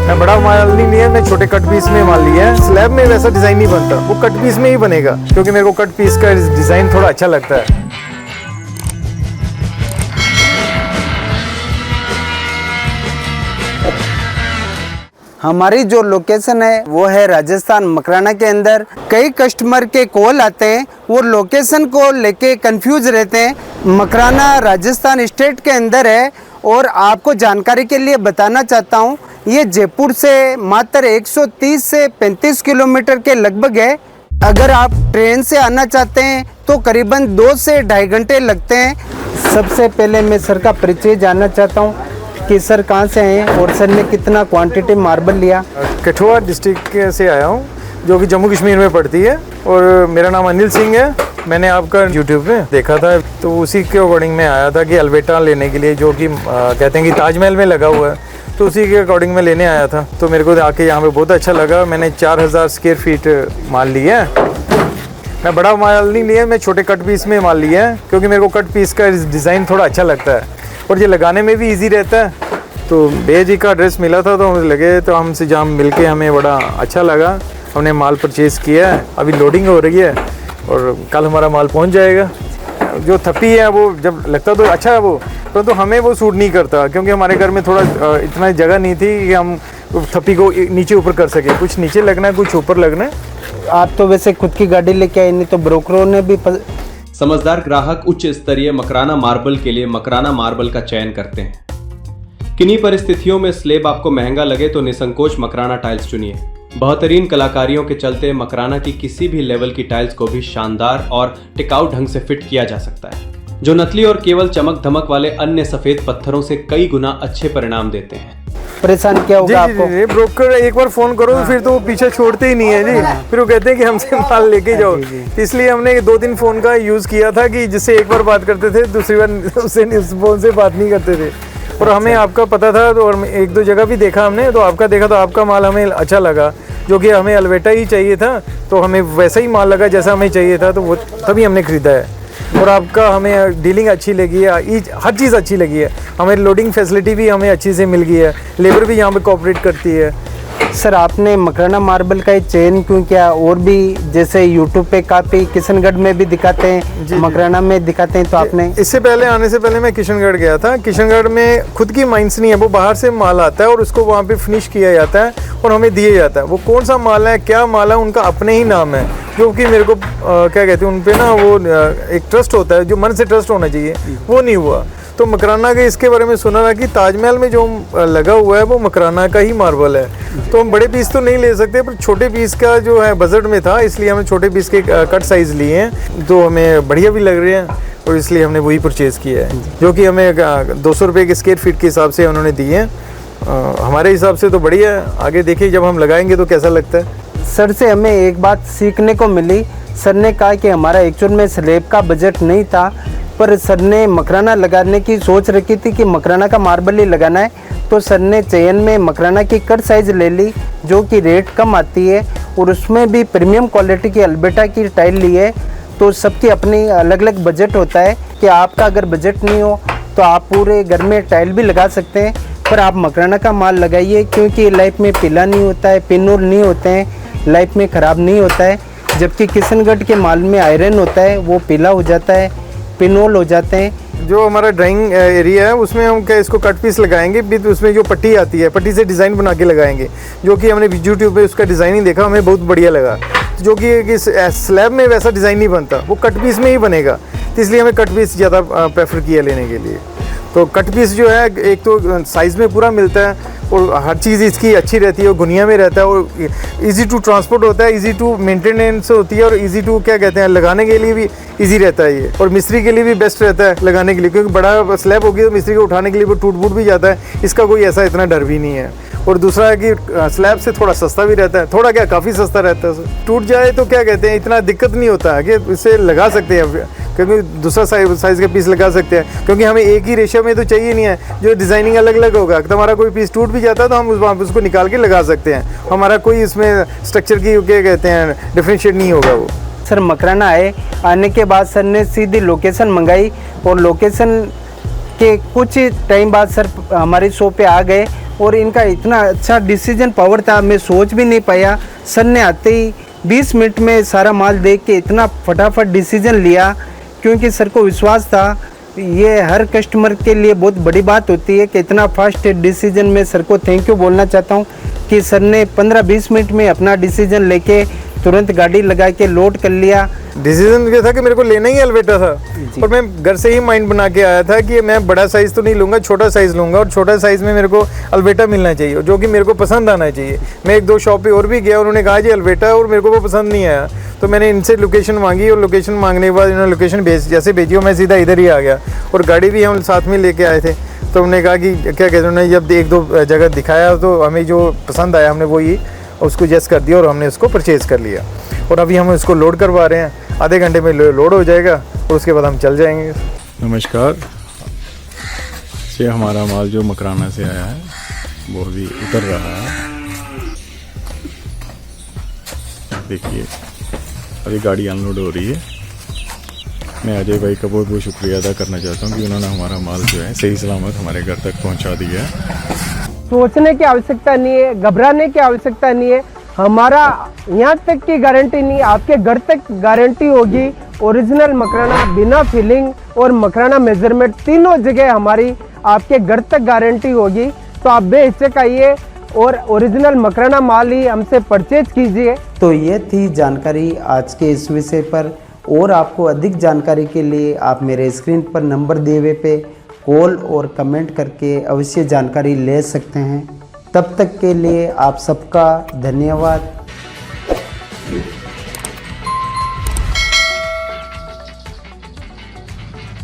मैं बड़ा माल नहीं लिया, मैं छोटे कट पीस में माल लिया है। स्लैब में वैसा डिज़ाइन नहीं बनता, वो कट पीस में ही बनेगा, क्योंकि मेरे को कट पीस का डिज़ाइन थोड़ा अच्छा लगता है। हमारी जो लोकेशन है वो है राजस्थान मकराना के अंदर। कई कस्टमर के कॉल आते हैं, वो लोकेशन को लेके कंफ्यूज रहते हैं। मकराना राजस्थान स्टेट के अंदर है और आपको जानकारी के लिए बताना चाहता हूँ, ये जयपुर से मात्र 130 से 35 किलोमीटर के लगभग है। अगर आप ट्रेन से आना चाहते हैं तो करीबन 2 से 2.5 घंटे लगते हैं। सबसे पहले मैं सर का परिचय जानना चाहता हूँ कि सर कहाँ से हैं और सर ने कितना क्वांटिटी मार्बल लिया। कठुआ डिस्ट्रिक्ट से आया हूँ, जो कि जम्मू कश्मीर में पड़ती है, और मेरा नाम अनिल सिंह है। मैंने आपका यूट्यूब पे देखा था, तो उसी के अकॉर्डिंग मैं आया था कि अल्बेटा लेने के लिए, जो कि कहते हैं कि ताजमहल में लगा हुआ है, तो उसी के अकॉर्डिंग मैं लेने आया था। तो मेरे को आके यहाँ पे बहुत अच्छा लगा। मैंने 4000 स्क्वायर फीट माल लिया है। मैं बड़ा माल नहीं लिया, मैं छोटे कट पीस में माल लिया है, क्योंकि मेरे को कट पीस का डिज़ाइन थोड़ा अच्छा लगता है और ये लगाने में भी ईजी रहता है। तो भैया जी का एड्रेस मिला था, तो मुझे लगे, तो हमसे जहाँ मिल के हमें बड़ा अच्छा लगा। हमने माल परचेज़ किया है, अभी लोडिंग हो रही है और कल हमारा माल पहुँच जाएगा। जो थप्पी है वो जब लगता तो अच्छा है वो, तो हमें वो सूट नहीं करता, क्योंकि हमारे घर में थोड़ा इतना जगह नहीं थी कि हम थप्पी को नीचे ऊपर कर सके। कुछ नीचे लगना है, कुछ ऊपर लगना है। आप तो वैसे खुद की गाड़ी लेके आए, नहीं तो ब्रोकरों ने भी समझदार ग्राहक उच्च स्तरीय मकराना मार्बल के लिए मकराना मार्बल का चयन करते हैं। किन्हीं परिस्थितियों में स्लेब आपको महंगा लगे तो निसंकोच मकराना टाइल्स चुनिए। बेहतरीन कलाकारियों के चलते मकराना की किसी भी लेवल की टाइल्स को भी शानदार और टिकाऊ ढंग से फिट किया जा सकता है, जो नकली और केवल चमक धमक वाले अन्य सफेद पत्थरों से कई गुना अच्छे परिणाम देते हैं। परेशान क्या होगा आपको? जी, ब्रोकर एक बार फोन करो तो फिर तो वो पीछे छोड़ते ही नहीं है जी। फिर वो कहते हैं कि हमसे माल लेके जाओ। इसलिए हमने 2-3 फोन का यूज किया था, कि जिससे एक बार बात करते थे, दूसरी बार उससे उस फोन से बात नहीं करते थे। और हमें आपका पता था, तो और 1-2 जगह भी देखा हमने, तो आपका देखा तो आपका माल हमें अच्छा लगा, जो कि हमें अल्बेटा ही चाहिए था, तो हमें वैसा ही माल लगा जैसा हमें चाहिए था, तो वो तभी हमने ख़रीदा है। और आपका हमें डीलिंग अच्छी लगी है, हर चीज़ अच्छी लगी है। हमें लोडिंग फैसिलिटी भी हमें अच्छी से मिल गई है, लेबर भी यहाँ पे कोऑपरेट करती है। सर आपने मकराना मार्बल का चयन क्यों किया? और भी जैसे यूट्यूब पे काफ़ी किशनगढ़ में भी दिखाते हैं, मकराना में दिखाते हैं, तो आपने इससे पहले आने से पहले मैं किशनगढ़ गया था। किशनगढ़ में खुद की माइंस नहीं है, वो बाहर से माल आता है और उसको वहाँ पे फिनिश किया जाता है और हमें दिया जाता है। वो कौन सा माल है, क्या माल है, उनका अपने ही नाम है, जो कि मेरे को क्या कहते हैं, उन पे ना वो एक ट्रस्ट होता है, जो मन से ट्रस्ट होना चाहिए, वो नहीं हुआ। तो मकराना के इसके बारे में सुना था कि ताजमहल में जो लगा हुआ है वो मकराना का ही मार्बल है। तो हम बड़े पीस तो नहीं ले सकते, पर छोटे पीस का जो है बजट में था, इसलिए हमने छोटे पीस के कट साइज़ लिए हैं, तो हमें बढ़िया भी लग रहे हैं, और इसलिए हमने वही परचेज़ किया है, जो कि हमें 200 रुपये के स्क्वायर फीट के हिसाब से उन्होंने दिए हैं। हमारे हिसाब से तो बढ़िया है। आगे देखिए जब हम लगाएंगे तो कैसा लगता है। सर से हमें एक बात सीखने को मिली। सर ने कहा कि हमारा एक्चुअल में स्लैब का बजट नहीं था, पर सर ने मकराना लगाने की सोच रखी थी कि मकराना का मार्बल ही लगाना है, तो सर ने चयन में मकराना की कट साइज़ ले ली, जो कि रेट कम आती है, और उसमें भी प्रीमियम क्वालिटी की अल्बेटा की टाइल ली है। तो सबकी अपनी अलग अलग बजट होता है, कि आपका अगर बजट नहीं हो तो आप पूरे घर में टाइल भी लगा सकते हैं, पर आप मकराना का माल लगाइए, क्योंकि लाइफ में पीला नहीं होता है, पिनोल नहीं होते हैं, लाइफ में ख़राब नहीं होता है। जबकि किशनगढ़ के माल में आयरन होता है, वो पीला हो जाता है, पिनोल हो जाते हैं। जो हमारा ड्राइंग एरिया है उसमें हम क्या इसको कट पीस लगाएंगे, भी उसमें जो पट्टी आती है, पट्टी से डिज़ाइन बना के लगाएंगे, जो कि हमने यूट्यूब पे उसका डिज़ाइनिंग देखा, हमें बहुत बढ़िया लगा, जो कि स्लैब में वैसा डिज़ाइन नहीं बनता, वो कट पीस में ही बनेगा, तो इसलिए हमें कट पीस ज़्यादा प्रेफर किया लेने के लिए। तो कट पीस जो है एक तो साइज़ में पूरा मिलता है, और हर चीज़ इसकी अच्छी रहती है, और गुनिया में रहता है, और इजी टू ट्रांसपोर्ट होता है, इजी टू मेंटेनेंस होती है, और इजी टू क्या कहते हैं, लगाने के लिए भी इजी रहता है ये, और मिस्त्री के लिए भी बेस्ट रहता है लगाने के लिए, क्योंकि बड़ा स्लैब होगी तो मिस्त्री को उठाने के लिए वो टूट फूट भी जाता है, इसका कोई ऐसा इतना डर भी नहीं है। और दूसरा है कि स्लैब से थोड़ा सस्ता भी रहता है, थोड़ा क्या काफ़ी सस्ता रहता है। टूट जाए तो क्या कहते हैं, इतना दिक्कत नहीं होता है कि इसे लगा सकते हैं, क्योंकि दूसरा साइज़ का पीस लगा सकते हैं, क्योंकि हमें एक ही रेशियो में तो चाहिए नहीं है, जो डिज़ाइनिंग अलग अलग होगा, तो हमारा कोई पीस टूट भी जाता है तो हम वहाँ पर उसको निकाल के लगा सकते हैं, हमारा कोई इसमें स्ट्रक्चर की क्या कहते हैं डिफरेंशिएट नहीं होगा वो। सर मकराना आने के बाद सर ने सीधी लोकेशन मंगाई, और लोकेशन के कुछ टाइम बाद सर हमारी शॉप पे आ गए, और इनका इतना अच्छा डिसीजन पावर था, मैं सोच भी नहीं पाया। सर ने आते ही 20 मिनट में सारा माल देख के इतना फटाफट डिसीजन लिया, क्योंकि सर को विश्वास था। ये हर कस्टमर के लिए बहुत बड़ी बात होती है कि इतना फास्ट डिसीजन। में सर को थैंक यू बोलना चाहता हूँ कि सर ने 15-20 मिनट में अपना डिसीजन लेके तुरंत गाड़ी लगा के लोड कर लिया। डिसीजन ये था कि मेरे को लेना ही अल्वेटा था, और मैं घर से ही माइंड बना के आया था कि मैं बड़ा साइज़ तो नहीं लूँगा, छोटा साइज़ लूँगा, और छोटा साइज़ में मेरे को अल्वेटा मिलना चाहिए जो कि मेरे को पसंद आना चाहिए। मैं 1-2 शॉप पे और भी गया, उन्होंने कहा जी अल्वेटा, और मेरे को वो पसंद नहीं आया। तो मैंने इनसे लोकेशन मांगी, और लोकेशन मांगने के बाद इन्होंने लोकेशन जैसे भेजी और मैं सीधा इधर ही आ गया, और गाड़ी भी हम साथ में लेके आए थे। तो उन्होंने कहा कि क्या कहते हैं, उन्होंने जब 1-2 जगह दिखाया तो हमें जो पसंद आया हमने वही उसको जस्ट कर दिया और हमने उसको परचेज़ कर लिया। और अभी हम इसको लोड करवा रहे हैं, आधे घंटे में लोड हो जाएगा और उसके बाद हम चल जाएंगे। नमस्कार। ये हमारा माल जो मकराना से आया है वो भी उतर रहा है। देखिए अभी गाड़ी अनलोड हो रही है। मैं अजय भाई का बहुत बहुत शुक्रिया अदा करना चाहता हूँ कि उन्होंने हमारा माल जो है सही सलामत हमारे घर तक पहुँचा दिया है। सोचने की आवश्यकता नहीं है, घबराने की आवश्यकता नहीं है। हमारा यहाँ तक की गारंटी नहीं, आपके घर तक गारंटी होगी। ओरिजिनल मकराना, बिना फिलिंग और मकराना मेजरमेंट, तीनों जगह हमारी आपके घर तक गारंटी होगी। तो आप बेहिचक आइए और ओरिजिनल मकराना माल ही हमसे परचेज कीजिए। तो ये थी जानकारी आज के इस विषय पर, और आपको अधिक जानकारी के लिए आप मेरे स्क्रीन पर नंबर दिए हुए पे कॉल और कमेंट करके अवश्य जानकारी ले सकते हैं। तब तक के लिए आप सबका धन्यवाद।